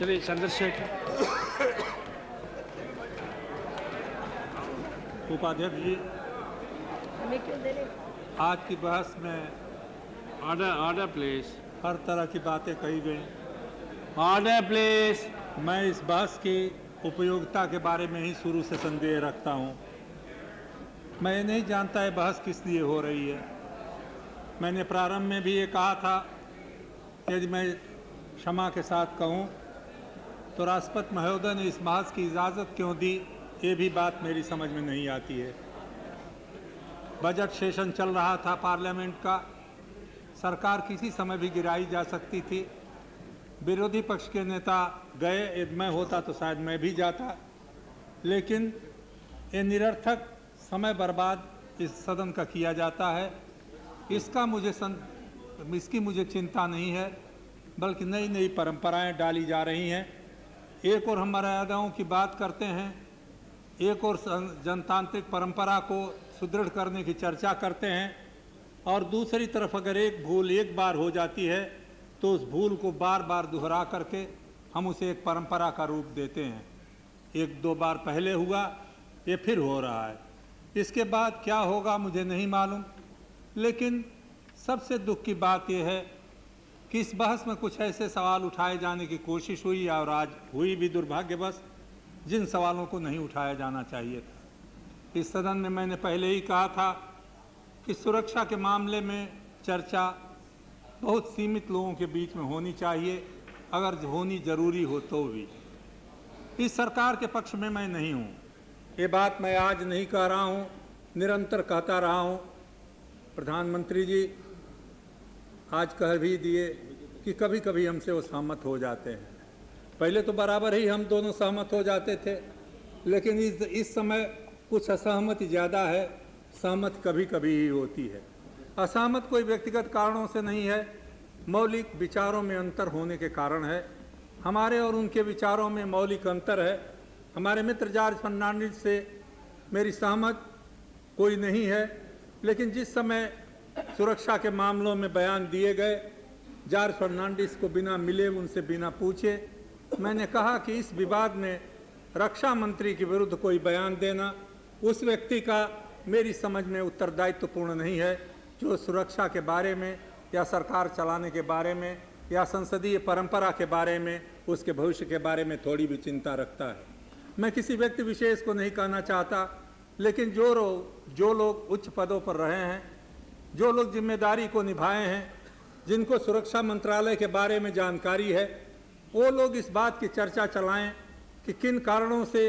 श्री चंद्रशेखर। उपाध्यक्ष जी, आज की बहस में ऑर्डर प्लीज। हर तरह की बातें कही गई। Order please. मैं इस बहस की उपयोगिता के बारे में ही शुरू से संदेह रखता हूं। मैं ये नहीं जानता है बहस किस लिए हो रही है। मैंने प्रारंभ में भी ये कहा था कि यदि मैं क्षमा के साथ कहूं तो राष्ट्रपति महोदय ने इस बहस की इजाज़त क्यों दी, ये भी बात मेरी समझ में नहीं आती है। बजट सेशन चल रहा था पार्लियामेंट का, सरकार किसी समय भी गिराई जा सकती थी। विरोधी पक्ष के नेता गए, यदि मैं होता तो शायद मैं भी जाता, लेकिन ये निरर्थक समय बर्बाद इस सदन का किया जाता है। इसकी मुझे चिंता नहीं है, बल्कि नई नई परंपराएं डाली जा रही हैं। एक और हम मर्यादाओं की बात करते हैं, एक और जनतांत्रिक परंपरा को सुदृढ़ करने की चर्चा करते हैं, और दूसरी तरफ अगर एक भूल एक बार हो जाती है तो उस भूल को बार बार दोहरा करके हम उसे एक परंपरा का रूप देते हैं। एक दो बार पहले हुआ, ये फिर हो रहा है। इसके बाद क्या होगा मुझे नहीं मालूम, लेकिन सबसे दुख की बात यह है कि इस बहस में कुछ ऐसे सवाल उठाए जाने की कोशिश हुई और आज हुई भी दुर्भाग्यवश, जिन सवालों को नहीं उठाया जाना चाहिए था। इस सदन में मैंने पहले ही कहा था कि सुरक्षा के मामले में चर्चा बहुत सीमित लोगों के बीच में होनी चाहिए, अगर होनी जरूरी हो तो भी। इस सरकार के पक्ष में मैं नहीं हूँ, ये बात मैं आज नहीं कह रहा हूँ, निरंतर कहता रहा हूँ। प्रधानमंत्री जी आज कह भी दिए कि कभी कभी हमसे वो सहमत हो जाते हैं। पहले तो बराबर ही हम दोनों सहमत हो जाते थे, लेकिन इस समय कुछ असहमति ज़्यादा है, सहमत कभी कभी ही होती है। असहमत कोई व्यक्तिगत कारणों से नहीं है, मौलिक विचारों में अंतर होने के कारण है। हमारे और उनके विचारों में मौलिक अंतर है। हमारे मित्र जॉर्ज फर्नांडिस से मेरी सहमत कोई नहीं है, लेकिन जिस समय सुरक्षा के मामलों में बयान दिए गए, जॉर्ज फर्नांडिस को बिना मिले, उनसे बिना पूछे मैंने कहा कि इस विवाद में रक्षा मंत्री के विरुद्ध कोई बयान देना उस व्यक्ति का मेरी समझ में उत्तरदायित्वपूर्ण नहीं है जो सुरक्षा के बारे में या सरकार चलाने के बारे में या संसदीय परंपरा के बारे में, उसके भविष्य के बारे में थोड़ी भी चिंता रखता है। मैं किसी व्यक्ति विशेष को नहीं कहना चाहता, लेकिन जो लोग उच्च पदों पर रहे हैं, जो लोग जिम्मेदारी को निभाए हैं, जिनको सुरक्षा मंत्रालय के बारे में जानकारी है, वो लोग इस बात की चर्चा चलाएं कि किन कारणों से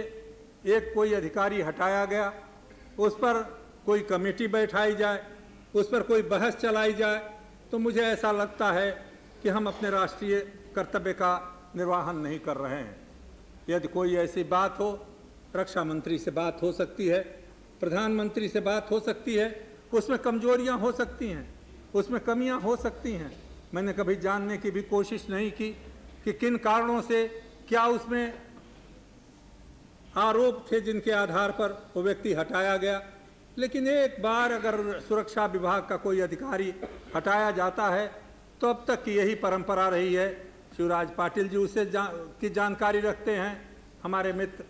एक कोई अधिकारी हटाया गया, उस पर कोई कमेटी बैठाई जाए, उस पर कोई बहस चलाई जाए। तो मुझे ऐसा लगता है कि हम अपने राष्ट्रीय कर्तव्य का निर्वहन नहीं कर रहे हैं। यदि कोई ऐसी बात हो, रक्षा मंत्री से बात हो सकती है, प्रधानमंत्री से बात हो सकती है, उसमें कमजोरियां हो सकती हैं, उसमें कमियां हो सकती हैं। मैंने कभी जानने की भी कोशिश नहीं की कि किन कारणों से, क्या उसमें आरोप थे जिनके आधार पर वो व्यक्ति हटाया गया। लेकिन एक बार अगर सुरक्षा विभाग का कोई अधिकारी हटाया जाता है तो अब तक की यही परंपरा रही है। शिवराज पाटिल जी उससे की जानकारी रखते हैं, हमारे मित्र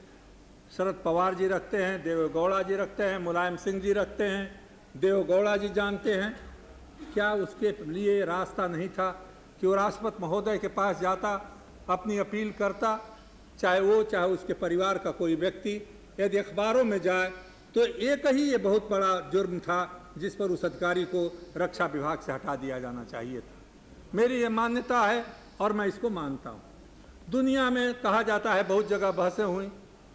शरद पवार जी रखते हैं, देवेगौड़ा जी रखते हैं, मुलायम सिंह जी रखते हैं, देवेगौड़ा जी जानते हैं। क्या उसके लिए रास्ता नहीं था कि वो राष्ट्रपति महोदय के पास जाता, अपनी अपील करता, चाहे वो चाहे उसके परिवार का कोई व्यक्ति। यदि अखबारों में जाए तो एक ही ये बहुत बड़ा जुर्म था जिस पर उस अधिकारी को रक्षा विभाग से हटा दिया जाना चाहिए था। मेरी ये मान्यता है और मैं इसको मानता हूँ। दुनिया में कहा जाता है बहुत जगह बहसें हुई,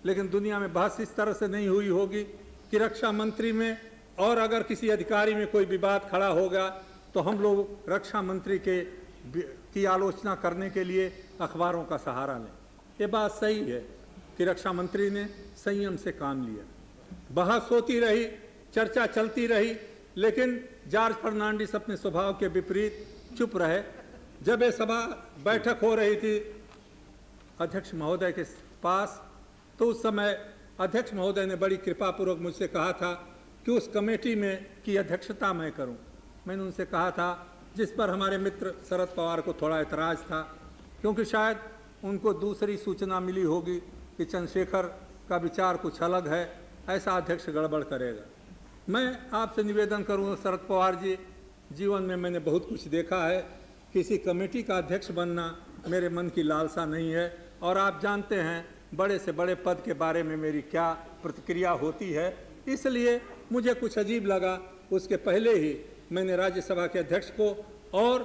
लेकिन दुनिया में बहस इस तरह से नहीं हुई होगी कि रक्षा मंत्री में और अगर किसी अधिकारी में कोई विवाद खड़ा होगा तो हम लोग रक्षा मंत्री की आलोचना करने के लिए अखबारों का सहारा लें। ये बात सही है कि रक्षा मंत्री ने संयम से काम लिया, बहस होती रही, चर्चा चलती रही, लेकिन जॉर्ज फर्नांडिस अपने स्वभाव के विपरीत चुप रहे। जब ये सभा बैठक हो रही थी अध्यक्ष महोदय के पास, तो उस समय अध्यक्ष महोदय ने बड़ी कृपापूर्वक मुझसे कहा था कि उस कमेटी में की अध्यक्षता मैं करूं। मैंने उनसे कहा था, जिस पर हमारे मित्र शरद पवार को थोड़ा एतराज़ था, क्योंकि शायद उनको दूसरी सूचना मिली होगी कि चंद्रशेखर का विचार कुछ अलग है, ऐसा अध्यक्ष गड़बड़ करेगा। मैं आपसे निवेदन करूँगा शरद पवार जी, जीवन में मैंने बहुत कुछ देखा है, किसी कमेटी का अध्यक्ष बनना मेरे मन की लालसा नहीं है, और आप जानते हैं बड़े से बड़े पद के बारे में मेरी क्या प्रतिक्रिया होती है। इसलिए मुझे कुछ अजीब लगा, उसके पहले ही मैंने राज्यसभा के अध्यक्ष को और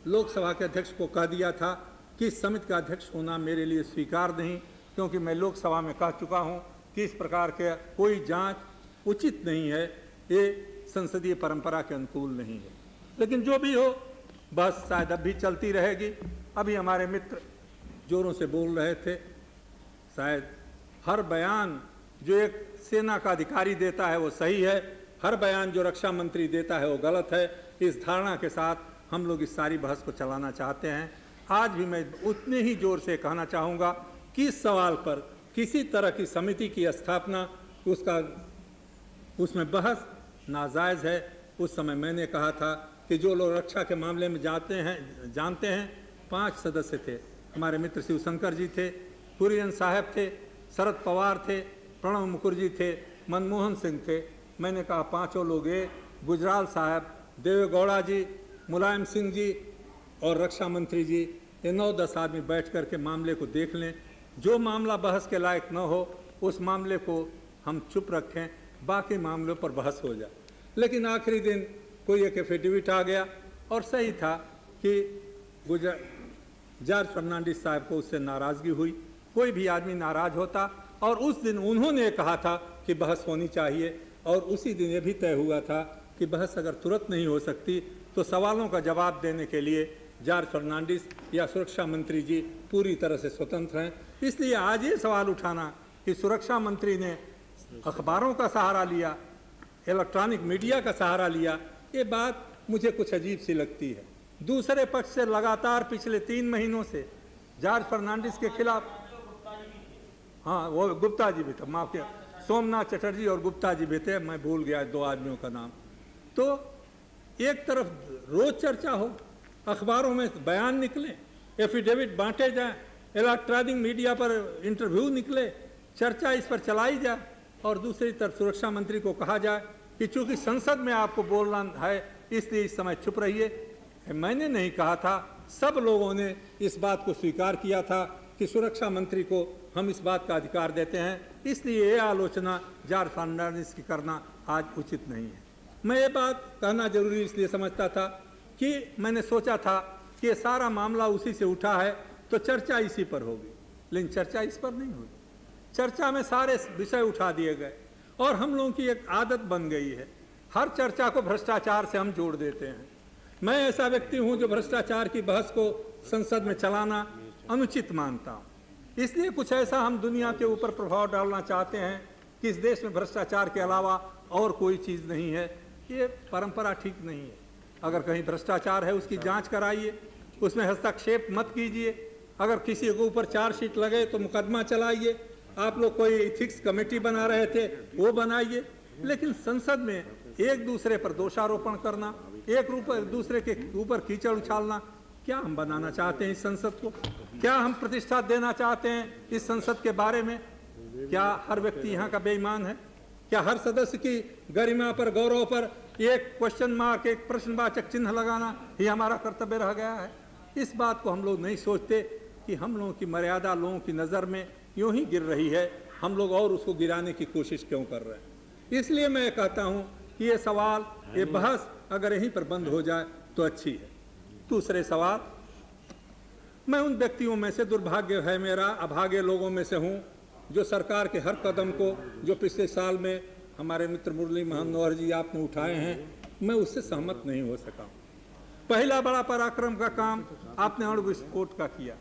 लोकसभा के अध्यक्ष को कह दिया था कि इस समिति का अध्यक्ष होना मेरे लिए स्वीकार नहीं, क्योंकि मैं लोकसभा में कह चुका हूं कि इस प्रकार के कोई जांच उचित नहीं है, ये संसदीय परंपरा के अनुकूल नहीं है। लेकिन जो भी हो, बस शायद अब भी चलती रहेगी। अभी हमारे मित्र जोरों से बोल रहे थे, शायद हर बयान जो एक सेना का अधिकारी देता है वो सही है, हर बयान जो रक्षा मंत्री देता है वो गलत है। इस धारणा के साथ हम लोग इस सारी बहस को चलाना चाहते हैं। आज भी मैं उतने ही जोर से कहना चाहूँगा कि इस सवाल पर किसी तरह की समिति की स्थापना, उसमें बहस नाजायज़ है। उस समय मैंने कहा था कि जो लोग रक्षा के मामले में जानते हैं 5 सदस्य थे। हमारे मित्र शिवशंकर जी थे, कुरियन साहब थे, शरद पवार थे, प्रणब मुखर्जी थे, मनमोहन सिंह थे। मैंने कहा 5 लोग, ये गुजराल साहब, देवे गौड़ा जी, मुलायम सिंह जी और रक्षा मंत्री जी, ये 9-10 आदमी बैठ कर के मामले को देख लें। जो मामला बहस के लायक न हो उस मामले को हम चुप रखें, बाकी मामलों पर बहस हो जाए। लेकिन आखिरी दिन कोई एक एफिडेविट आ गया, और सही था कि जॉर्ज फर्नांडिस साहब को उससे नाराज़गी हुई। कोई भी आदमी नाराज़ होता, और उस दिन उन्होंने कहा था कि बहस होनी चाहिए, और उसी दिन ये भी तय हुआ था कि बहस अगर तुरंत नहीं हो सकती तो सवालों का जवाब देने के लिए जॉर्ज फर्नांडिस या सुरक्षा मंत्री जी पूरी तरह से स्वतंत्र हैं। इसलिए आज ये सवाल उठाना कि सुरक्षा मंत्री ने अखबारों का सहारा लिया, इलेक्ट्रॉनिक मीडिया का सहारा लिया, ये बात मुझे कुछ अजीब सी लगती है। दूसरे पक्ष से लगातार पिछले 3 महीनों से जॉर्ज फर्नांडिस के खिलाफ, हाँ वो गुप्ता जी भी था, माफ किया, सोमनाथ चटर्जी और गुप्ता जी भी थे, मैं भूल गया 2 आदमियों का नाम। तो एक तरफ रोज चर्चा हो, अखबारों में बयान निकले, एफिडेविट बांटे जाए, इलेक्ट्रॉनिक मीडिया पर इंटरव्यू निकले, चर्चा इस पर चलाई जाए, और दूसरी तरफ सुरक्षा मंत्री को कहा जाए कि चूंकि संसद में आपको बोलना है इसलिए इस समय चुप रहिए। मैंने नहीं कहा था, सब लोगों ने इस बात को स्वीकार किया था कि सुरक्षा मंत्री को हम इस बात का अधिकार देते हैं, इसलिए ये आलोचना जॉर्ज फर्नांडिस की करना आज उचित नहीं है। मैं ये बात कहना जरूरी इसलिए समझता था कि मैंने सोचा था कि ये सारा मामला उसी से उठा है तो चर्चा इसी पर होगी, लेकिन चर्चा इस पर नहीं हुई। चर्चा में सारे विषय उठा दिए गए, और हम लोगों की एक आदत बन गई है, हर चर्चा को भ्रष्टाचार से हम जोड़ देते हैं। मैं ऐसा व्यक्ति हूं जो भ्रष्टाचार की बहस को संसद में चलाना अनुचित मानता हूं। इसलिए कुछ ऐसा हम दुनिया के ऊपर प्रभाव डालना चाहते हैं कि इस देश में भ्रष्टाचार के अलावा और कोई चीज़ नहीं है। ये परंपरा ठीक नहीं है। अगर कहीं भ्रष्टाचार है उसकी जांच कराइए, उसमें हस्तक्षेप मत कीजिए। अगर किसी के ऊपर चार्जशीट लगे तो मुकदमा चलाइए। आप लोग कोई इथिक्स कमेटी बना रहे थे वो बनाइए, लेकिन संसद में एक दूसरे पर दोषारोपण करना, एक दूसरे के ऊपर कीचड़ उछालना, क्या हम बनाना चाहते हैं इस संसद को? क्या हम प्रतिष्ठा देना चाहते हैं इस संसद के बारे में? क्या हर व्यक्ति यहाँ का बेईमान है? क्या हर सदस्य की गरिमा पर, गौरव पर एक क्वेश्चन मार्क, एक प्रश्नवाचक चिन्ह लगाना ही हमारा कर्तव्य रह गया है? इस बात को हम लोग नहीं सोचते कि हम लोगों की मर्यादा लोगों की नज़र में यूं ही गिर रही है, हम लोग और उसको गिराने की कोशिश क्यों कर रहे हैं? इसलिए मैं कहता हूं कि ये सवाल, ये बहस अगर यहीं पर बंद हो जाए तो अच्छी है। दूसरे सवाल, मैं उन व्यक्तियों में से, दुर्भाग्य है मेरा, अभागे लोगों में से हूं जो सरकार के हर कदम को, जो पिछले साल में हमारे मित्र मुरली मनोहर जी आपने उठाए हैं, मैं उससे सहमत नहीं हो सका। पहला बड़ा पराक्रम का काम आपने अणु विस्फोट का किया।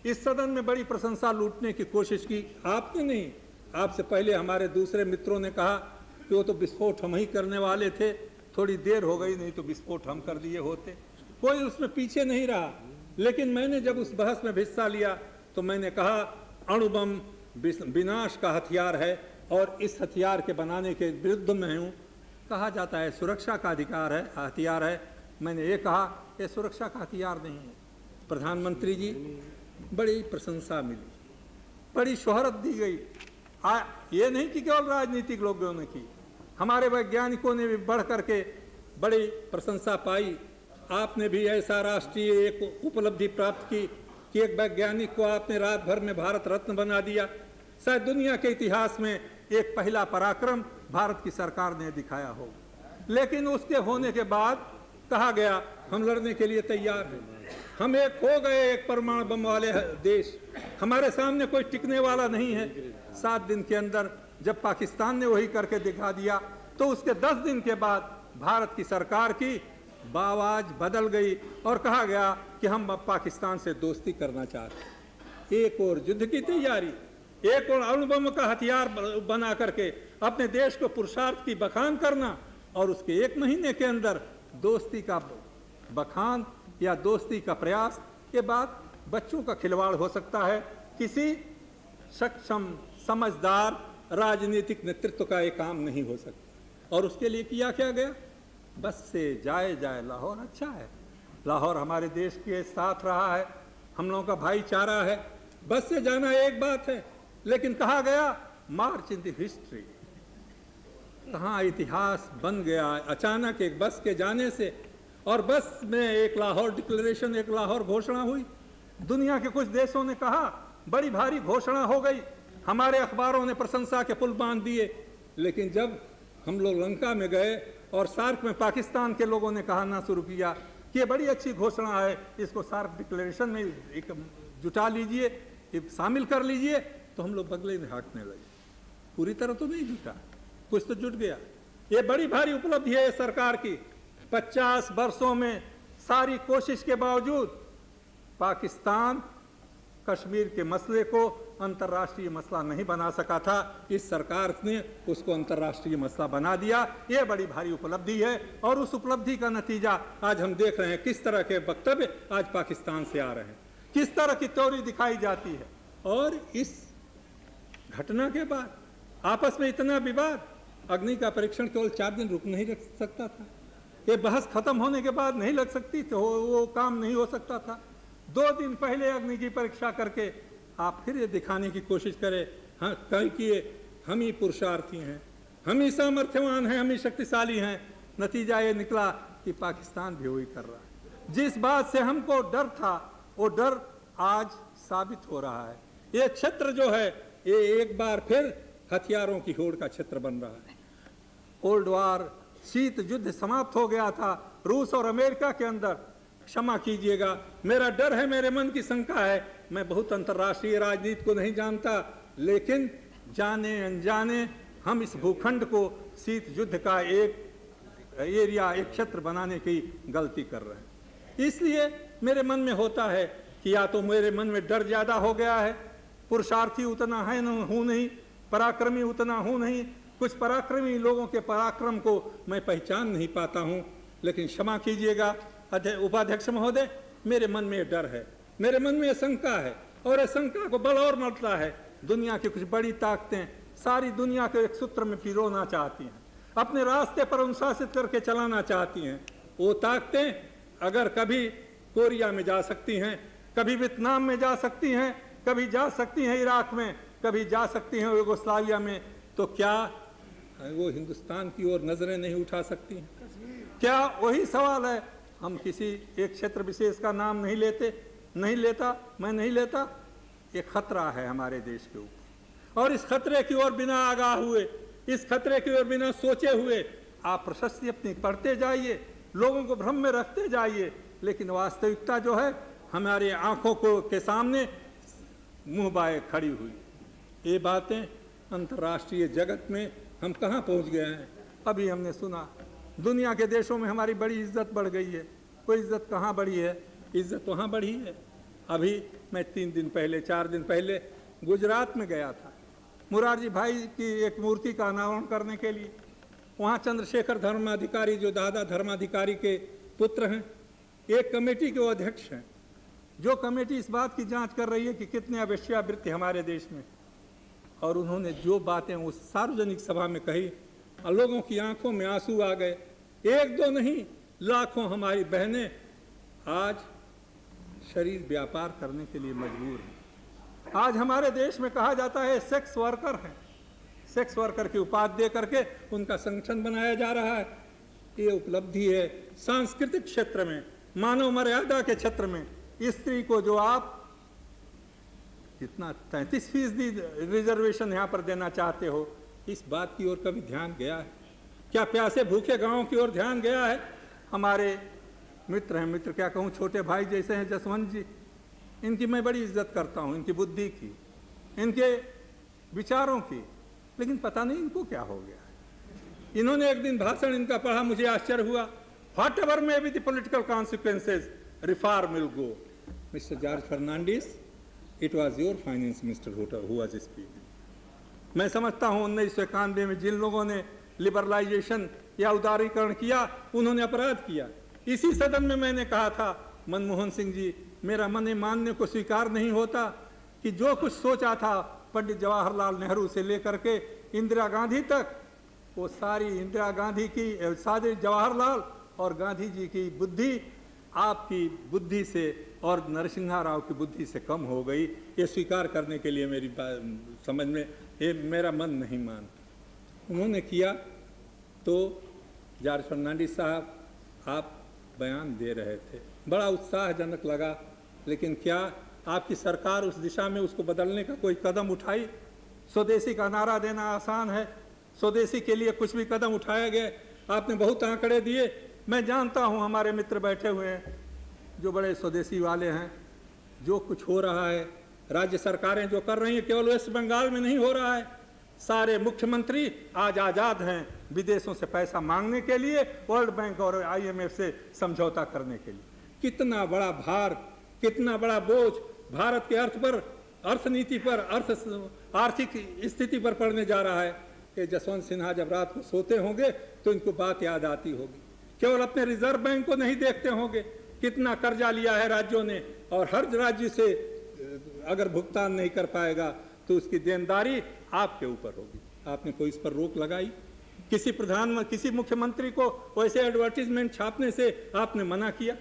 इस सदन में बड़ी प्रशंसा लूटने की कोशिश की, आपने नहीं, आपसे पहले हमारे दूसरे मित्रों ने कहा कि वो तो विस्फोट हम ही करने वाले थे, थोड़ी देर हो गई, नहीं तो विस्फोट हम कर दिए होते। कोई उसमें पीछे नहीं रहा। लेकिन मैंने जब उस बहस में हिस्सा लिया तो मैंने कहा अणु बम विनाश का हथियार है और इस हथियार के बनाने के विरुद्ध में हूँ। कहा जाता है सुरक्षा का अधिकार है, हथियार है। मैंने ये कहा ये सुरक्षा का हथियार नहीं है। प्रधानमंत्री जी, बड़ी प्रशंसा मिली, बड़ी शोहरत दी गई। ये नहीं कि केवल राजनीतिक लोगों ने की, हमारे वैज्ञानिकों ने भी बढ़ करके बड़ी प्रशंसा पाई। आपने भी ऐसा राष्ट्रीय एक उपलब्धि प्राप्त की कि एक वैज्ञानिक को आपने रात भर में भारत रत्न बना दिया। शायद दुनिया के इतिहास में एक पहला पराक्रम भारत की सरकार ने दिखाया हो। लेकिन उसके होने के बाद कहा गया हम लड़ने के लिए तैयार हैं, हम एक हो गए एक परमाणु बम वाले देश, हमारे सामने कोई टिकने वाला नहीं है। 7 दिन के अंदर जब पाकिस्तान ने वही करके दिखा दिया तो उसके 10 दिन के बाद भारत की सरकार की आवाज बदल गई और कहा गया कि हम अब पाकिस्तान से दोस्ती करना चाहते हैं। एक और युद्ध की तैयारी, एक और अणु बम का हथियार बना करके अपने देश को पुरुषार्थ की बखान करना, और उसके 1 महीने के अंदर दोस्ती का बखान या दोस्ती का प्रयास के बाद बच्चों का खिलवाड़ हो सकता है। किसी सक्षम समझदार राजनीतिक नेतृत्व का ये काम नहीं हो सकता। और उसके लिए किया क्या गया? बस से जाए जाए लाहौर अच्छा है, लाहौर हमारे देश के साथ रहा है, हम लोगों का भाईचारा है, बस से जाना एक बात है। लेकिन कहा गया मार्च इन द हिस्ट्री, कहाँ इतिहास बन गया अचानक एक बस के जाने से। और बस में एक लाहौर डिक्लेरेशन, एक लाहौर घोषणा हुई। दुनिया के कुछ देशों ने कहा, बड़ी भारी घोषणा हो गई, हमारे अखबारों ने प्रशंसा के पुल बांध दिए। लेकिन जब हम लोग लंका में गए और सार्क में पाकिस्तान के लोगों ने कहना शुरू किया कि ये बड़ी अच्छी घोषणा है, इसको सार्क डिक्लेरेशन में एक जुटा लीजिए, शामिल कर लीजिए, तो हम लोग बगले में हाँकने लगे। पूरी तरह तो नहीं जुटा, कुछ तो जुट गया। ये बड़ी भारी उपलब्धि है सरकार की। 50 वर्षों में सारी कोशिश के बावजूद पाकिस्तान कश्मीर के मसले को अंतर्राष्ट्रीय मसला नहीं बना सका था। इस सरकार ने उसको अंतर्राष्ट्रीय मसला बना दिया। ये बड़ी भारी उपलब्धि है और उस उपलब्धि का नतीजा आज हम देख रहे हैं। किस तरह के वक्तव्य आज पाकिस्तान से आ रहे हैं, किस तरह की त्योरी दिखाई जाती है। और इस घटना के बाद आपस में इतना विवाद, अग्नि का परीक्षण केवल 4 दिन रुक नहीं रख सकता था, ये बहस खत्म होने के बाद नहीं लग सकती तो वो काम नहीं हो सकता था। 2 दिन पहले अग्नि की परीक्षा करके आप फिर ये दिखाने की कोशिश करें हाँ कि हम ही पुरुषार्थी हैं, हम ही सामर्थ्यवान हैं, हम ही शक्तिशाली हैं। नतीजा ये निकला कि पाकिस्तान भी वही कर रहा है। जिस बात से हमको डर था वो डर आज साबित हो रहा है। ये क्षेत्र जो है ये एक बार फिर हथियारों की होड़ का क्षेत्र बन रहा है। कोल्ड वार, शीत युद्ध समाप्त हो गया था रूस और अमेरिका के अंदर। क्षमा कीजिएगा, मेरा डर है, मेरे मन की शंका है, मैं बहुत अंतर्राष्ट्रीय राजनीति को नहीं जानता, लेकिन जाने अनजाने हम इस भूखंड को शीत युद्ध का एक एरिया, एक क्षेत्र बनाने की गलती कर रहे हैं। इसलिए मेरे मन में होता है कि या तो मेरे मन में डर ज्यादा हो गया है, पुरुषार्थी उतना है हूँ नहीं, पराक्रमी उतना हूँ नहीं, कुछ पराक्रमी लोगों के पराक्रम को मैं पहचान नहीं पाता हूँ। लेकिन क्षमा कीजिएगा उपाध्यक्ष महोदय, मेरे मन में डर है, मेरे मन में शंका है, और इस शंका को बल और बढ़ता है। दुनिया की कुछ बड़ी ताकतें सारी दुनिया को एक सूत्र में पिरोना चाहती हैं, अपने रास्ते पर अनुशासित करके चलाना चाहती हैं। वो ताकतें अगर कभी कोरिया में जा सकती हैं, कभी वियतनाम में जा सकती हैं, कभी जा सकती हैं इराक में, कभी जा सकती हैं युगोस्लाविया में, तो क्या वो हिंदुस्तान की ओर नजरें नहीं उठा सकती हैं? क्या वही सवाल है। हम किसी एक क्षेत्र विशेष का नाम नहीं लेते, नहीं लेता, मैं नहीं लेता। एक खतरा है हमारे देश के ऊपर, और इस खतरे की ओर बिना आगाह हुए, इस खतरे की ओर बिना सोचे हुए आप प्रशस्ति अपनी पढ़ते जाइए, लोगों को भ्रम में रखते जाइए, लेकिन वास्तविकता जो है हमारे आंखों को के सामने मुंह बाए खड़ी हुई। ये बातें अंतर्राष्ट्रीय जगत में हम कहाँ पहुँच गए हैं। अभी हमने सुना दुनिया के देशों में हमारी बड़ी इज्जत बढ़ गई है। वो इज्जत कहाँ बढ़ी है? इज्जत वहाँ बढ़ी है। अभी मैं 3 दिन पहले 4 दिन पहले गुजरात में गया था, मुरारजी भाई की एक मूर्ति का अनावरण करने के लिए। वहाँ चंद्रशेखर धर्माधिकारी, जो दादा धर्माधिकारी के पुत्र हैं, एक कमेटी के वो अध्यक्ष हैं, जो कमेटी इस बात की जांच कर रही है कि कितने अवेश्यावृत्ति हमारे देश में। और उन्होंने जो बातें उस सार्वजनिक सभा में कही, लोगों की आंखों में आंसू आ गए। 1-2 नहीं, लाखों हमारी बहनें आज शरीर व्यापार करने के लिए मजबूर हैं। आज हमारे देश में कहा जाता है सेक्स वर्कर हैं, सेक्स वर्कर की उपाधि दे करके उनका संगठन बनाया जा रहा है। ये उपलब्धि है। सांस्कृतिक क्षेत्र में, मानव मर्यादा के क्षेत्र में स्त्री को जो आप कितना 33% रिजर्वेशन यहाँ पर देना चाहते हो, इस बात की ओर कभी ध्यान गया है क्या? प्यासे भूखे गांव की ओर ध्यान गया है? हमारे मित्र हैं, मित्र क्या कहूँ, छोटे भाई जैसे हैं जसवंत जी, इनकी मैं बड़ी इज्जत करता हूँ, इनकी बुद्धि की, इनके विचारों की, लेकिन पता नहीं इनको क्या हो गया। इन्होंने एक दिन भाषण इनका पढ़ा, मुझे आश्चर्य हुआ। Whatever may be the political consequences, reform will go. Mister George Fernandes, it was your finance minister who was speaking. मैं समझता हूँ 1991 में जिन लोगों ने लिबरलाइजेशन या उदारीकरण किया, उन्होंने अपराध किया। इसी सदन में मैंने कहा था, मनमोहन सिंह जी, मेरा मन मानने को स्वीकार नहीं होता कि जो कुछ सोचा था पंडित जवाहरलाल नेहरू से लेकर के इंदिरा गांधी तक, वो सारी इंदिरा गांधी की, सारे जवाहरलाल और गांधी जी की बुद्धि आपकी बुद्धि से और नरसिम्हा राव की बुद्धि से कम हो गई। ये स्वीकार करने के लिए मेरी समझ में ये मेरा मन नहीं मानता। उन्होंने किया तो जॉर्ज फर्नांडिस साहब, आप बयान दे रहे थे, बड़ा उत्साहजनक लगा, लेकिन क्या आपकी सरकार उस दिशा में उसको बदलने का कोई कदम उठाई? स्वदेशी का नारा देना आसान है, स्वदेशी के लिए कुछ भी कदम उठाया गया? आपने बहुत आंकड़े दिए, मैं जानता हूं हमारे मित्र बैठे हुए हैं जो बड़े स्वदेशी वाले हैं। जो कुछ हो रहा है, राज्य सरकारें जो कर रही हैं, केवल वेस्ट बंगाल में नहीं हो रहा है, सारे मुख्यमंत्री आज आज़ाद हैं विदेशों से पैसा मांगने के लिए, वर्ल्ड बैंक और IMF से समझौता करने के लिए। कितना बड़ा भार, कितना बड़ा बोझ भारत के अर्थ पर, अर्थनीति पर, आर्थिक स्थिति पर पड़ने जा रहा है। कि जसवंत सिन्हा जब रात को सोते होंगे तो इनको बात याद आती होगी। केवल अपने रिजर्व बैंक को नहीं देखते होंगे, कितना कर्जा लिया है राज्यों ने, और हर राज्य से अगर भुगतान नहीं कर पाएगा तो उसकी देनदारी आपके ऊपर होगी। आपने कोई इस पर रोक लगाई? किसी मुख्यमंत्री को वैसे एडवर्टीजमेंट छापने से आपने मना किया?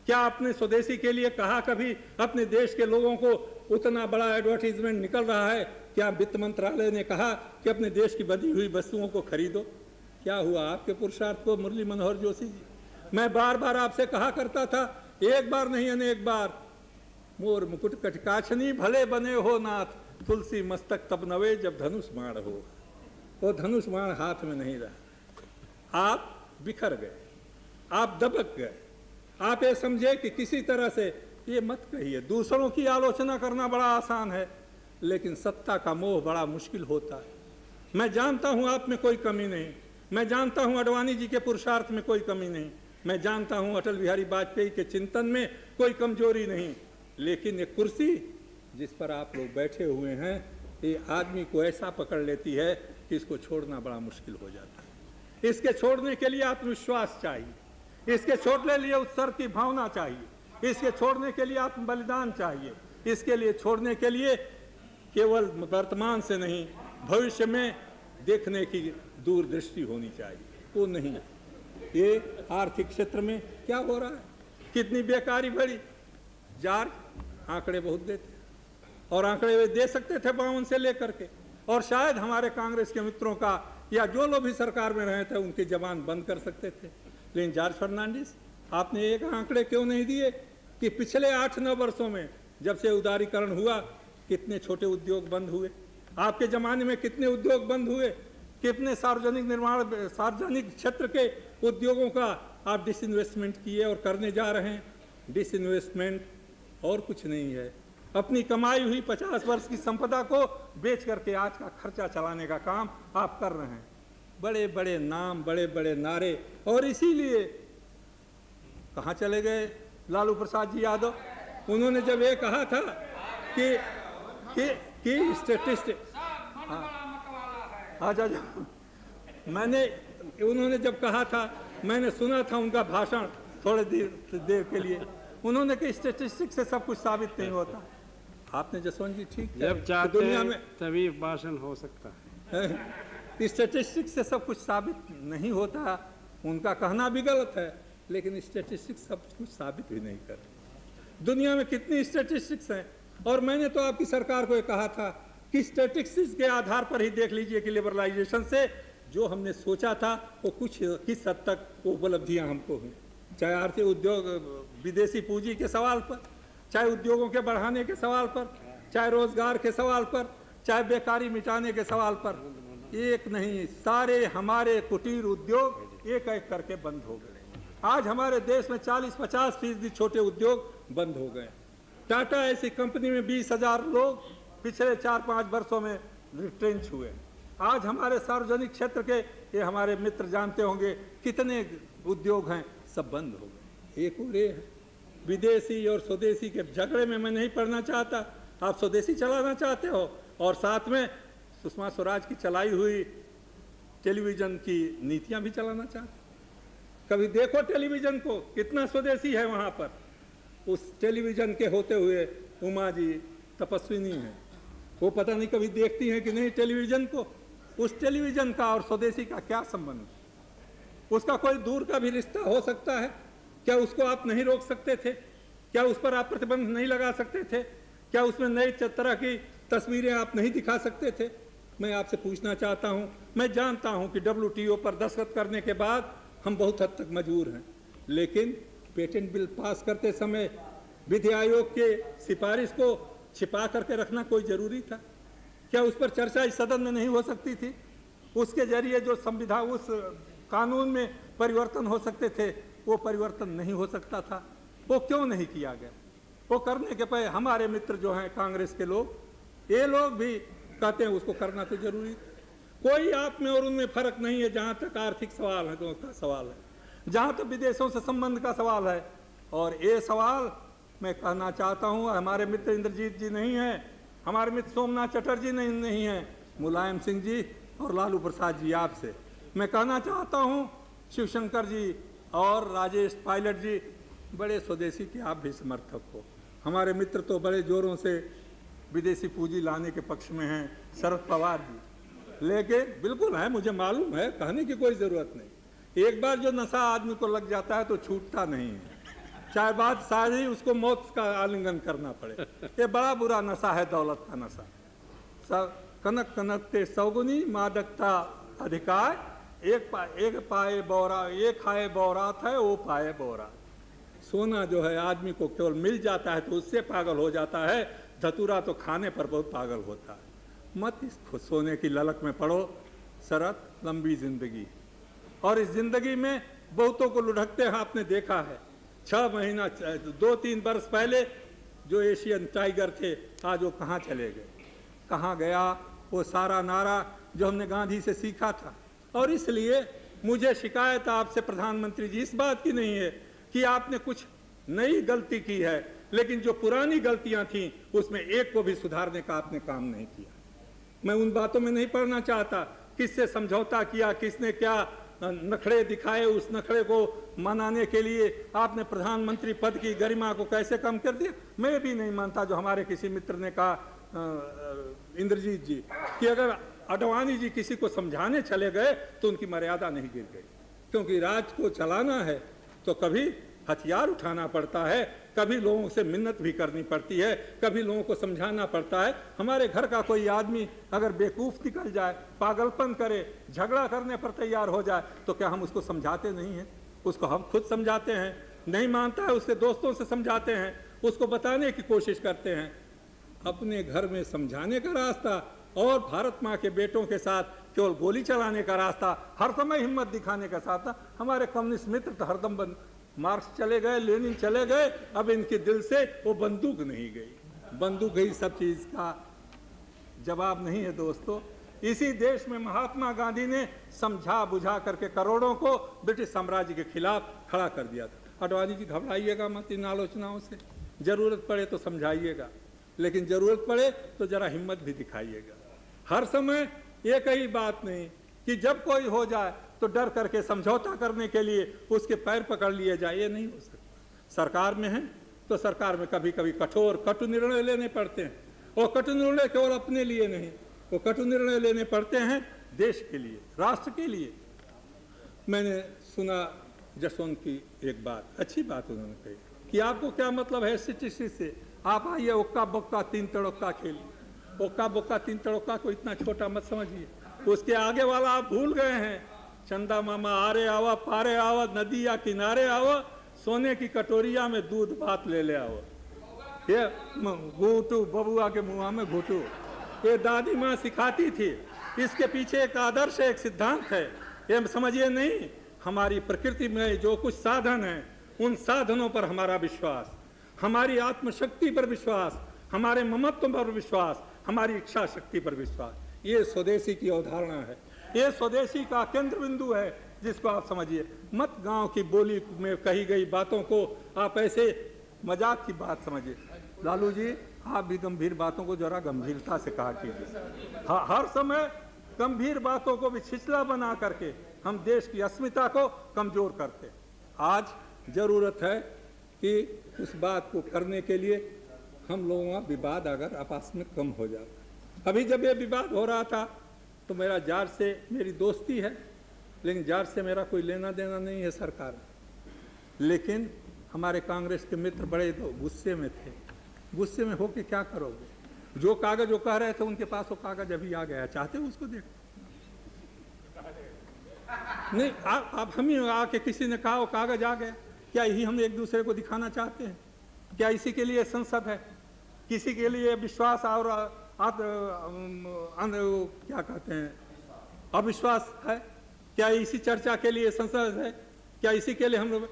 क्या आपने स्वदेशी के लिए कहा कभी? अपने देश के लोगों को उतना बड़ा एडवर्टीजमेंट निकल रहा है, क्या वित्त मंत्रालय ने कहा कि अपने देश की बनी हुई वस्तुओं को खरीदो? क्या हुआ आपके पुरुषार्थ को, मुरली मनोहर जोशी जी? मैं बार बार आपसे कहा करता था, एक बार नहीं अनेक बार, मोर मुकुट कटकाछनी भले बने हो नाथ, तुलसी मस्तक तब नवे जब धनुष बाण हो। वो धनुष बाण हाथ में नहीं रहा, आप बिखर गए, आप दबक गए। आप ये समझे कि किसी तरह से, ये मत कहिए, दूसरों की आलोचना करना बड़ा आसान है, लेकिन सत्ता का मोह बड़ा मुश्किल होता है। मैं जानता हूं आप में कोई कमी नहीं, मैं जानता हूं अडवाणी जी के पुरुषार्थ में कोई कमी नहीं, मैं जानता हूं अटल बिहारी वाजपेयी के चिंतन में कोई कमजोरी नहीं, लेकिन ये कुर्सी जिस पर आप लोग बैठे हुए हैं, ये आदमी को ऐसा पकड़ लेती है कि इसको छोड़ना बड़ा मुश्किल हो जाता है। इसके छोड़ने के लिए आत्मविश्वास चाहिए, इसके छोड़ने के लिए उत्सर्ग की भावना चाहिए, इसके छोड़ने के लिए आत्म बलिदान चाहिए, इसके लिए छोड़ने के लिए केवल वर्तमान से नहीं, भविष्य में देखने की दूरदृष्टि होनी चाहिए। वो नहीं, ये आर्थिक क्षेत्र में क्या हो रहा है, कितनी बेकारी बढ़ी। जॉर्ज आंकड़े बहुत देते, और आंकड़े वे दे सकते थे 52 से लेकर के, और शायद हमारे कांग्रेस के मित्रों का या जो लोग भी सरकार में रहे थे उनकी जबान बंद कर सकते थे। लेकिन जॉर्ज फर्नांडिस, आपने एक आंकड़े क्यों नहीं दिए कि पिछले 8-9 वर्षों में जब से उदारीकरण हुआ कितने छोटे उद्योग बंद हुए? आपके ज़माने में कितने उद्योग बंद हुए? कितने सार्वजनिक क्षेत्र के उद्योगों का आप डिसइन्वेस्टमेंट किए और करने जा रहे हैं? डिसइन्वेस्टमेंट और कुछ नहीं है, अपनी कमाई हुई 50 वर्ष की संपदा को बेच करके आज का खर्चा चलाने का काम आप कर रहे हैं। बड़े बड़े नाम, बड़े बड़े नारे, और इसीलिए कहाँ चले गए लालू प्रसाद जी यादव? उन्होंने जब ये कहा था कि स्टेटिस्टिक, उन्होंने जब कहा था, मैंने सुना था उनका भाषण थोड़े देर के लिए, उन्होंने कहा स्टेटिस्टिक्स से सब कुछ साबित नहीं होता। आपने जसवंत जी ठीक है, जब चाहते दुनिया में तभी भाषण हो सकता है। स्टेटिस्टिक्स से सब कुछ साबित नहीं होता, उनका कहना भी गलत है, लेकिन स्टेटिस्टिक्स सब कुछ साबित भी नहीं कर। दुनिया में कितनी स्टैटिस्टिक्स हैं, और मैंने तो आपकी सरकार को ये कहा था कि स्टैटिस्टिक्स के आधार पर ही देख लीजिए कि लिबरलाइजेशन से जो हमने सोचा था वो कुछ किस हद तक वो उपलब्धियां हमको हुई, चाहे आर्थिक उद्योग, विदेशी पूंजी के सवाल पर, चाहे उद्योगों के बढ़ाने के सवाल पर, चाहे रोजगार के सवाल पर, चाहे बेकारी मिटाने के सवाल पर। एक नहीं, सारे हमारे कुटीर उद्योग एक एक करके बंद हो गए। आज हमारे देश में 40-50% छोटे उद्योग बंद हो गए। टाटा ऐसी कंपनी में 20,000 लोग पिछले 4-5 वर्षों में रिट्रेंच हुए। आज हमारे सार्वजनिक क्षेत्र के, ये हमारे मित्र जानते होंगे, कितने उद्योग हैं, सब बंद हो गए। एक और ये है, विदेशी और स्वदेशी के झगड़े में मैं नहीं पड़ना चाहता। आप स्वदेशी चलाना चाहते हो और साथ में सुषमा स्वराज की चलाई हुई टेलीविजन की नीतियां भी चलाना चाहते। कभी देखो टेलीविजन को, कितना स्वदेशी है वहां पर। उस टेलीविजन के होते हुए उमा जी तपस्विनी हैं, वो पता नहीं कभी देखती हैं कि नहीं टेलीविजन को। उस टेलीविजन का और स्वदेशी का क्या संबंध? उसका कोई दूर का भी रिश्ता हो सकता है क्या? उसको आप नहीं रोक सकते थे क्या? उस पर आप प्रतिबंध नहीं लगा सकते थे क्या? उसमें नई तरह की तस्वीरें आप नहीं दिखा सकते थे? मैं आपसे पूछना चाहता हूं, मैं जानता हूं कि WTO पर दस्तखत करने के बाद हम बहुत हद तक मजबूर हैं, लेकिन पेटेंट बिल पास करते समय विधि आयोग के सिफारिश को छिपा करके रखना कोई जरूरी था क्या? उस पर चर्चा इस सदन में नहीं हो सकती थी? उसके जरिए जो संविधान, उस कानून में परिवर्तन हो सकते थे, वो परिवर्तन नहीं हो सकता था? वो क्यों नहीं किया गया? वो करने के पहले हमारे मित्र जो हैं कांग्रेस के लोग, ये लोग भी कहते हैं उसको करना तो जरूरी। कोई आप में और उनमें फर्क नहीं है जहाँ तक आर्थिक सवाल है, तो का सवाल है, जहाँ तक विदेशों से संबंध का सवाल है। और ये सवाल मैं कहना चाहता हूँ, हमारे मित्र इंद्रजीत जी नहीं हैं, हमारे मित्र सोमनाथ चटर्जी नहीं हैं, मुलायम सिंह जी और लालू प्रसाद जी, आपसे मैं कहना चाहता हूँ, शिवशंकर जी और राजेश पायलट जी, बड़े स्वदेशी के आप भी समर्थक हो। हमारे मित्र तो बड़े जोरों से विदेशी पूंजी लाने के पक्ष में हैं, शरद पवार जी, लेकिन बिल्कुल है, मुझे मालूम है, कहने की कोई ज़रूरत नहीं। एक बार जो नशा आदमी को लग जाता है तो छूटता नहीं है, चाहे बात सारी उसको मौत का आलिंगन करना पड़े। ये बड़ा बुरा नशा है, दौलत का नशा। सब कनक कनकते सौगुनी मादकता अधिकार, एक पाए बौरा, एक खाए बौरात है, वो पाए बौरा। सोना जो है आदमी को केवल मिल जाता है तो उससे पागल हो जाता है, धतूरा तो खाने पर बहुत पागल होता है। मत इस सोने की ललक में पड़ो। शरद, लंबी जिंदगी, और इस जिंदगी में बहुतों को लुढ़कते हैं आपने देखा है। 6 महीना 2-3 वर्ष पहले जो एशियन टाइगर थे, आज वो कहाँ चले गए, कहाँ गया वो सारा नारा जो हमने गांधी से सीखा था। और इसलिए मुझे शिकायत आपसे प्रधानमंत्री जी इस बात की नहीं है कि आपने कुछ नई गलती की है, लेकिन जो पुरानी गलतियां थीं उसमें एक को भी सुधारने का आपने काम नहीं किया। मैं उन बातों में नहीं पढ़ना चाहता, किससे समझौता किया, किसने क्या नखड़े दिखाए, उस नखड़े को मनाने के लिए आपने प्रधानमंत्री पद की गरिमा को कैसे कम कर दिया। मैं भी नहीं मानता जो हमारे किसी मित्र ने कहा, इंद्रजीत जी, कि अगर अडवाणी जी किसी को समझाने चले गए तो उनकी मर्यादा नहीं गिर गई, क्योंकि राज को चलाना है तो कभी हथियार उठाना पड़ता है, कभी लोगों से मिन्नत भी करनी पड़ती है, कभी लोगों को समझाना पड़ता है। हमारे घर का कोई आदमी अगर बेवकूफ़ निकल जाए, पागलपन करे, झगड़ा करने पर तैयार हो जाए, तो क्या हम उसको समझाते नहीं हैं? उसको हम खुद समझाते हैं, नहीं मानता है उसके दोस्तों से समझाते हैं, उसको बताने की कोशिश करते हैं। अपने घर में समझाने का रास्ता और भारत माँ के बेटों के साथ केवल गोली चलाने का रास्ता, हर समय हिम्मत दिखाने का रास्ता। हमारे कम्युनिस्ट मित्र तो हरदम मार्क्स चले गए, लेनिन चले गए, अब इनके दिल से वो बंदूक नहीं गई। बंदूक गई सब चीज़ का जवाब नहीं है दोस्तों। इसी देश में महात्मा गांधी ने समझा बुझा करके करोड़ों को ब्रिटिश साम्राज्य के खिलाफ खड़ा कर दिया था। अडवाणी जी, घबराइएगा मत इन आलोचनाओं से, जरूरत पड़े तो समझाइएगा, लेकिन जरूरत पड़े तो जरा हिम्मत भी दिखाइएगा। हर समय एक ही बात नहीं कि जब कोई हो जाए तो डर करके समझौता करने के लिए उसके पैर पकड़ लिए जाए, ये नहीं हो सकता। सरकार में है तो सरकार में कभी कभी कठोर कटु निर्णय लेने पड़ते हैं, और कटु निर्णय केवल अपने लिए नहीं, वो कटु निर्णय लेने पड़ते हैं देश के लिए, राष्ट्र के लिए। मैंने सुना जसवंत की एक बात, अच्छी बात उन्होंने कही, कि आपको क्या मतलब है स्टैटिस्टिक्स से। आप आइए उक्का बक्का तीन तड़ोक्का खेलिए। उक्का बक्का तीन तड़ोक्का को इतना छोटा मत समझिए, उसके आगे वाला आप भूल गए हैं। चंदा मामा आरे आवा पारे आवा, नदी या किनारे आवा, सोने की कटोरिया में दूध भात ले आओ। ये घूटू बबुआ के मुँह में घूटू, ये दादी माँ सिखाती थी। इसके पीछे एक आदर्श है, एक सिद्धांत है, ये समझिए नहीं। हमारी प्रकृति में जो कुछ साधन है, उन साधनों पर हमारा विश्वास, हमारी आत्मशक्ति पर विश्वास, हमारे ममत्व पर विश्वास, हमारी इच्छा शक्ति पर विश्वास, ये स्वदेशी की अवधारणा है। ये स्वदेशी का केंद्र बिंदु है, जिसको आप समझिए। मत गांव की बोली में कही गई बातों को आप ऐसे मजाक की बात समझिए। लालू जी, आप भी गंभीर बातों को जरा गंभीरता से कहा कीजिए। हर समय गंभीर बातों को भी छिछला बना करके हम देश की अस्मिता को कमजोर करते। आज जरूरत है कि उस बात को करने के लिए हम लोगों का विवाद अगर आपस में कम हो जाए। अभी जब ये विवाद हो रहा था तो मेरा जार से मेरी दोस्ती है, लेकिन जार से मेरा कोई लेना देना नहीं है सरकार। लेकिन हमारे कांग्रेस के मित्र बड़े गुस्से में थे। गुस्से में होके क्या करोगे? जो कागज वो कह रहे थे उनके पास वो कागज अभी आ गया, चाहते हो उसको देख? नहीं, आप हम ही आके किसी ने कहा वो कागज आ गया, क्या यही हम एक दूसरे को दिखाना चाहते हैं? क्या इसी के लिए संसद है? किसी के लिए विश्वास और क्या कहते हैं अविश्वास है? क्या इसी चर्चा के लिए संसद है? क्या इसी के लिए हम लोग?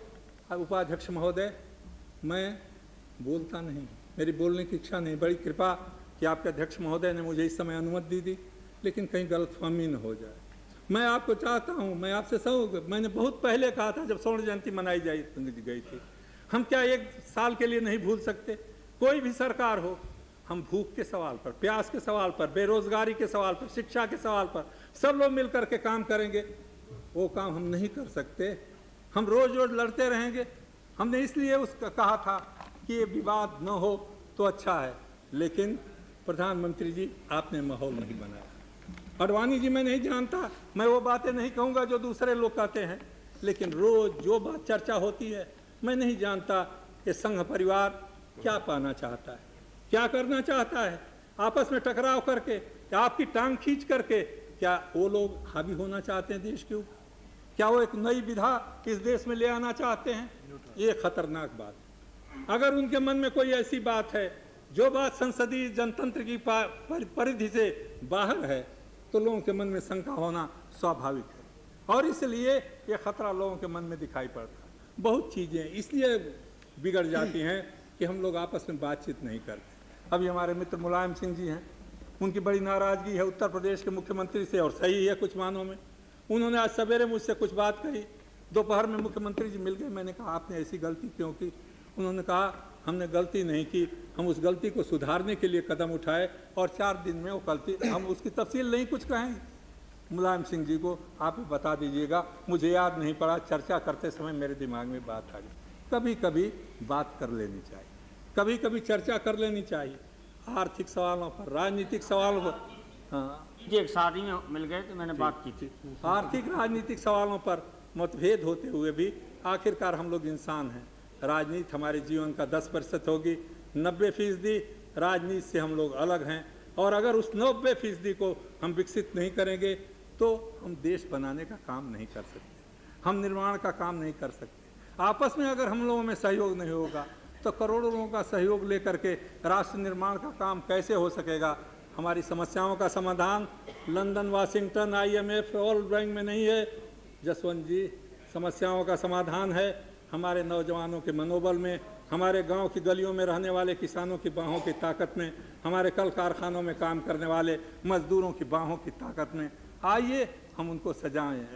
उपाध्यक्ष महोदय, मैं बोलता नहीं, मेरी बोलने की इच्छा नहीं। बड़ी कृपा कि आपके अध्यक्ष महोदय ने मुझे इस समय अनुमति दी, लेकिन कहीं गलतफहमी न हो जाए। मैं आपको चाहता हूं, मैं आपसे मैंने बहुत पहले कहा था जब स्वर्ण जयंती मनाई गई थी, हम क्या एक साल के लिए नहीं भूल सकते? कोई भी सरकार हो, हम भूख के सवाल पर, प्यास के सवाल पर, बेरोजगारी के सवाल पर, शिक्षा के सवाल पर सब लोग मिलकर के काम करेंगे। वो काम हम नहीं कर सकते, हम रोज रोज लड़ते रहेंगे। हमने इसलिए उसका कहा था कि ये विवाद न हो तो अच्छा है, लेकिन प्रधानमंत्री जी आपने माहौल नहीं बनाया। अडवाणी जी मैं नहीं जानता, मैं वो बातें नहीं कहूँगा जो दूसरे लोग कहते हैं, लेकिन रोज जो बात चर्चा होती है, मैं नहीं जानता कि संघ परिवार क्या पाना चाहता है, क्या करना चाहता है। आपस में टकराव करके या आपकी टांग खींच करके क्या वो लोग हावी होना चाहते हैं देश के ऊपर? क्या वो एक नई विधा इस देश में ले आना चाहते हैं? ये खतरनाक बात। अगर उनके मन में कोई ऐसी बात है जो बात संसदीय जनतंत्र की परिधि से बाहर है, तो लोगों के मन में शंका होना स्वाभाविक है, और इसलिए ये खतरा लोगों के मन में दिखाई पड़ता है। बहुत चीज़ें इसलिए बिगड़ जाती हैं कि हम लोग आपस में बातचीत नहीं करते। अभी हमारे मित्र मुलायम सिंह जी हैं, उनकी बड़ी नाराज़गी है उत्तर प्रदेश के मुख्यमंत्री से, और सही है कुछ मानों में। उन्होंने आज सवेरे मुझसे कुछ बात कही, दोपहर में मुख्यमंत्री जी मिल गए। मैंने कहा आपने ऐसी गलती क्यों की? उन्होंने कहा हमने गलती नहीं की, हम उस गलती को सुधारने के लिए कदम उठाए और 4 दिन में वो गलती, हम उसकी तफसील नहीं कुछ कहेंगे। मुलायम सिंह जी को आप बता दीजिएगा, मुझे याद नहीं पड़ा, चर्चा करते समय मेरे दिमाग में बात आ गई। कभी कभी बात कर लेनी चाहिए, कभी कभी चर्चा कर लेनी चाहिए, आर्थिक सवालों पर, राजनीतिक सवालों पर। हाँ जी, एक शादी में मिल गए तो मैंने बात की थी। आर्थिक राजनीतिक सवालों पर मतभेद होते हुए भी आखिरकार हम लोग इंसान हैं। राजनीति हमारे जीवन का 10% होगी, 90% राजनीति से हम लोग अलग हैं, और अगर उस 90% को हम विकसित नहीं करेंगे तो हम देश बनाने का काम नहीं कर सकते, हम निर्माण का काम नहीं कर सकते। आपस में अगर हम लोगों में सहयोग नहीं होगा तो करोड़ों लोगों का सहयोग लेकर के राष्ट्र निर्माण का काम कैसे हो सकेगा? हमारी समस्याओं का समाधान London, Washington, IMF, world bank में नहीं है जसवंत जी। समस्याओं का समाधान है हमारे नौजवानों के मनोबल में, हमारे गांव की गलियों में रहने वाले किसानों की बाहों की ताकत में, हमारे कल कारखानों में काम करने वाले मजदूरों की बाहों की ताकत में। आइए हम उनको सजाएं,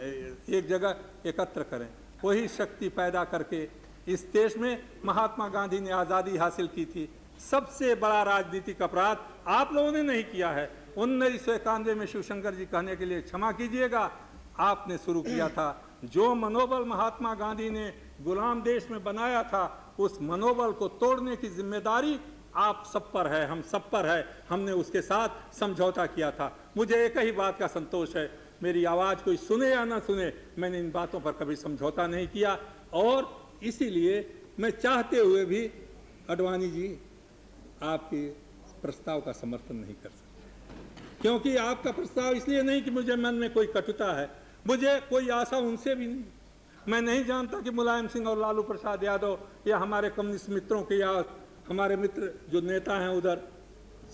एक जगह एकत्र करें, वही शक्ति पैदा करके। इस देश में महात्मा गांधी ने आज़ादी हासिल की थी। सबसे बड़ा राजनीतिक अपराध आप लोगों ने नहीं किया है। 1991 में शिवशंकर जी कहने के लिए क्षमा कीजिएगा, आपने शुरू किया था। जो मनोबल महात्मा गांधी ने गुलाम देश में बनाया था, उस मनोबल को तोड़ने की जिम्मेदारी आप सब पर है, हम सब पर है। हमने उसके साथ समझौता किया था। मुझे एक ही बात का संतोष है, मेरी आवाज़ कोई सुने या ना सुने, मैंने इन बातों पर कभी समझौता नहीं किया, और इसीलिए मैं चाहते हुए भी अडवाणी जी आपके प्रस्ताव का समर्थन नहीं कर सकता, क्योंकि आपका प्रस्ताव इसलिए नहीं कि मुझे मन में कोई कटुता है, मुझे कोई आशा उनसे भी नहीं। मैं नहीं जानता कि मुलायम सिंह और लालू प्रसाद यादव या हमारे कम्युनिस्ट मित्रों के या हमारे मित्र जो नेता हैं उधर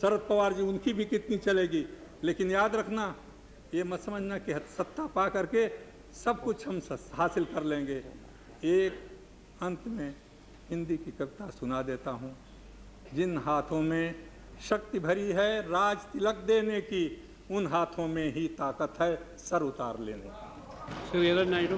शरद पवार जी, उनकी भी कितनी चलेगी। लेकिन याद रखना, ये मत समझना कि सत्ता पा करके सब कुछ हम हासिल कर लेंगे। एक अंत में हिंदी की कविता सुना देता हूँ। जिन हाथों में शक्ति भरी है राज तिलक देने की, उन हाथों में ही ताकत है सर उतार लेने की। श्री नायडू।